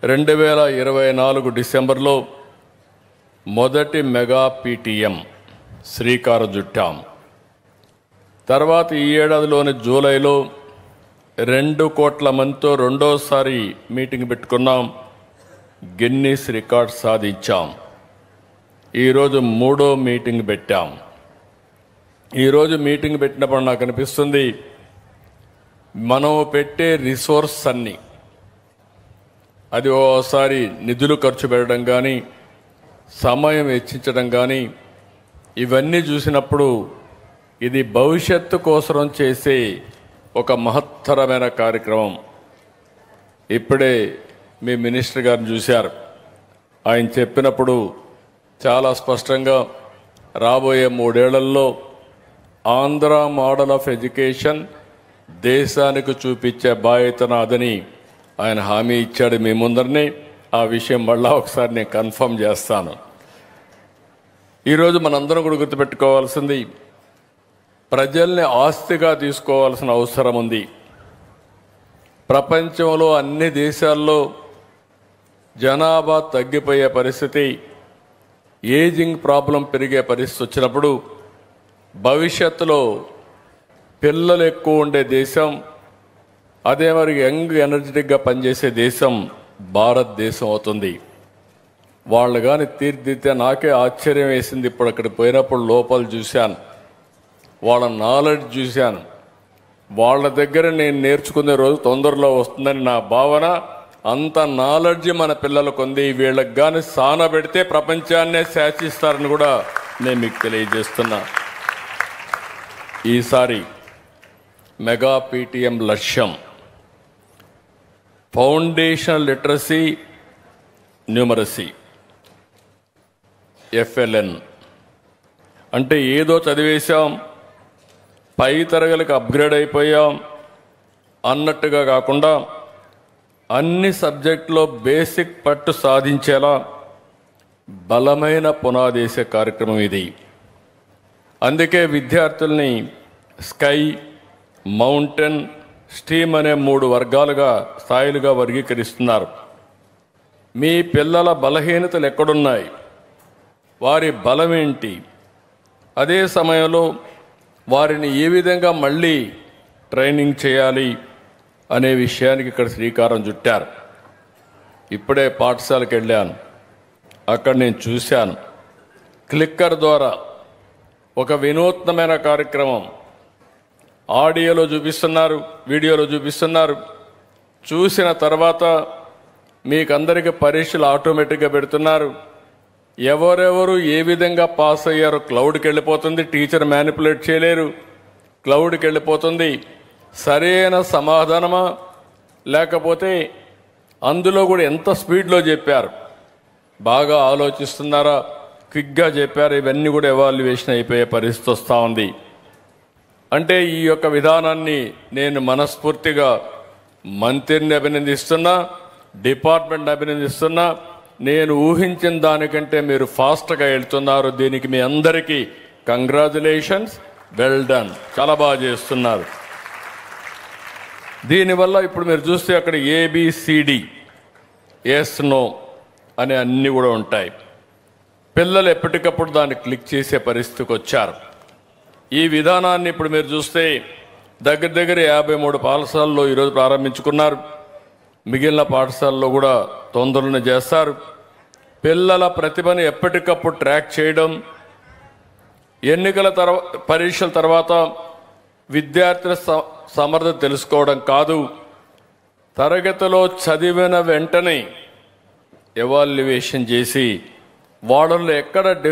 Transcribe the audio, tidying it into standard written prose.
2024 డిసెంబర్లో మొదటి mega PTM శ్రీకారం చుట్టాం. తర్వాత ఈ ఏడాదిలోని జూలైలో 2 కోట్ల మందితో రెండోసారి మీటింగ్ పెట్టుకున్నాం. గిన్నీస్ రికార్డ్ సాధించాం. ఈరోజు 3వ మీటింగ్ పెట్టాం. ఈరోజు మీటింగ్ పెట్టినప్పుడు నాకు అనిపిస్తుంది, మనం పెట్టే రిసోర్స్ అన్నీ అది ఓసారి నిధులు ఖర్చు పెట్టడం కానీ, సమయం వెచ్చించడం కానీ, ఇవన్నీ చూసినప్పుడు ఇది భవిష్యత్తు కోసం చేసే ఒక మహత్తరమైన కార్యక్రమం. ఇప్పుడే మీ మినిస్టర్ గారిని చూశారు. ఆయన చెప్పినప్పుడు చాలా స్పష్టంగా రాబోయే 3 ఏళ్లలో ఆంధ్ర మోడల్ ఆఫ్ ఎడ్యుకేషన్ దేశానికి చూపించే బాధ్యత నాదని ఆయన హామీ ఇచ్చాడు. మీ ముందరనే ఆ విషయం మళ్ళా ఒకసారి నేను కన్ఫర్మ్ చేస్తాను. ఈరోజు మనందరం కూడా గుర్తుపెట్టుకోవాల్సింది, ప్రజల్ని ఆస్తిగా తీసుకోవాల్సిన అవసరం ఉంది. ప్రపంచంలో అన్ని దేశాల్లో జనాభా తగ్గిపోయే పరిస్థితి, ఏజింగ్ ప్రాబ్లం పెరిగే పరిస్థితి వచ్చినప్పుడు భవిష్యత్తులో పిల్లలు ఎక్కువ ఉండే దేశం, అదే మరి యంగ్ ఎనర్జెటిక్గా పనిచేసే దేశం భారతదేశం అవుతుంది. వాళ్ళు కానీ తీర్చిదిద్దితే నాకే ఆశ్చర్యం వేసింది. ఇప్పుడు అక్కడ పోయినప్పుడు లోపల చూశాను, వాళ్ళ నాలెడ్జ్ చూశాను. వాళ్ళ దగ్గర నేను నేర్చుకునే రోజు తొందరలో వస్తుందని నా భావన. అంత నాలెడ్జ్ మన పిల్లలకు ఉంది. వీళ్ళకి కానీ సానబెడితే ప్రపంచాన్నే శాసిస్తారని కూడా నేను మీకు తెలియజేస్తున్నా. ఈసారి మెగా పీటీఎం లక్ష్యం ఫౌండేషన్ లిటరసీ న్యూమరసీ, FLN. అంటే ఏదో చదివేశాం, పై తరగతికి అప్గ్రేడ్ అయిపోయాం అన్నట్టుగా కాకుండా అన్ని సబ్జెక్టులో బేసిక్ పట్టు సాధించేలా బలమైన పునాదేసే కార్యక్రమం ఇది. అందుకే విద్యార్థుల్ని స్కై, మౌంటైన్, స్ట్రీమ్ అనే 3 వర్గాలుగా, స్థాయిలుగా వర్గీకరిస్తున్నారు. మీ పిల్లల బలహీనతలు ఎక్కడున్నాయి, వారి బలం ఏంటి, అదే సమయంలో వారిని ఏ విధంగా మళ్ళీ ట్రైనింగ్ చేయాలి అనే విషయానికి ఇక్కడ శ్రీకారం చుట్టారు. ఇప్పుడే పాఠశాలకు వెళ్ళాను, అక్కడ నేను చూశాను. క్లిక్కర్ ద్వారా ఒక వినూత్నమైన కార్యక్రమం ఆడియోలో చూపిస్తున్నారు, వీడియోలో చూపిస్తున్నారు. చూసిన తర్వాత మీకందరికీ పరీక్షలు ఆటోమేటిక్గా పెడుతున్నారు. ఎవరెవరు ఏ విధంగా పాస్ అయ్యారో క్లౌడ్కి వెళ్ళిపోతుంది. టీచర్ మ్యానిపులేట్ చేయలేరు, క్లౌడ్కి వెళ్ళిపోతుంది. సరైన సమాధానమా లేకపోతే అందులో కూడా ఎంత స్పీడ్లో చెప్పారు, బాగా ఆలోచిస్తున్నారా, క్విక్గా చెప్పారు, ఇవన్నీ కూడా ఎవాల్యుయేషన్ అయిపోయే పరిస్థితి వస్తూ ఉంది. అంటే ఈ యొక్క విధానాన్ని నేను మనస్ఫూర్తిగా మంత్రిని అభినందిస్తున్నా, డిపార్ట్మెంట్ని అభినందిస్తున్నా. నేను ఊహించిన దానికంటే మీరు ఫాస్ట్గా వెళ్తున్నారు. దీనికి మీ అందరికీ కంగ్రాచులేషన్స్, వెల్ డన్, చాలా బాగా చేస్తున్నారు. దీనివల్ల ఇప్పుడు మీరు చూస్తే అక్కడ ABCD, ఎస్ నో అనే అన్నీ కూడా ఉంటాయి. పిల్లలు ఎప్పటికప్పుడు దాన్ని క్లిక్ చేసే పరిస్థితికి వచ్చారు. ఈ విధానాన్ని ఇప్పుడు మీరు చూస్తే దగ్గర 53 పాఠశాలల్లో ఈరోజు ప్రారంభించుకున్నారు. మిగిలిన పాఠశాలలో కూడా తొందరలోనే చేస్తారు. పిల్లల ప్రతిభను ఎప్పటికప్పుడు ట్రాక్ చేయడం, ఎన్నికల పరీక్షల తర్వాత విద్యార్థుల సమర్థత తెలుసుకోవడం కాదు, తరగతిలో చదివిన వెంటనే ఎవాల్యుయేషన్ చేసి వాళ్ళలో ఎక్కడ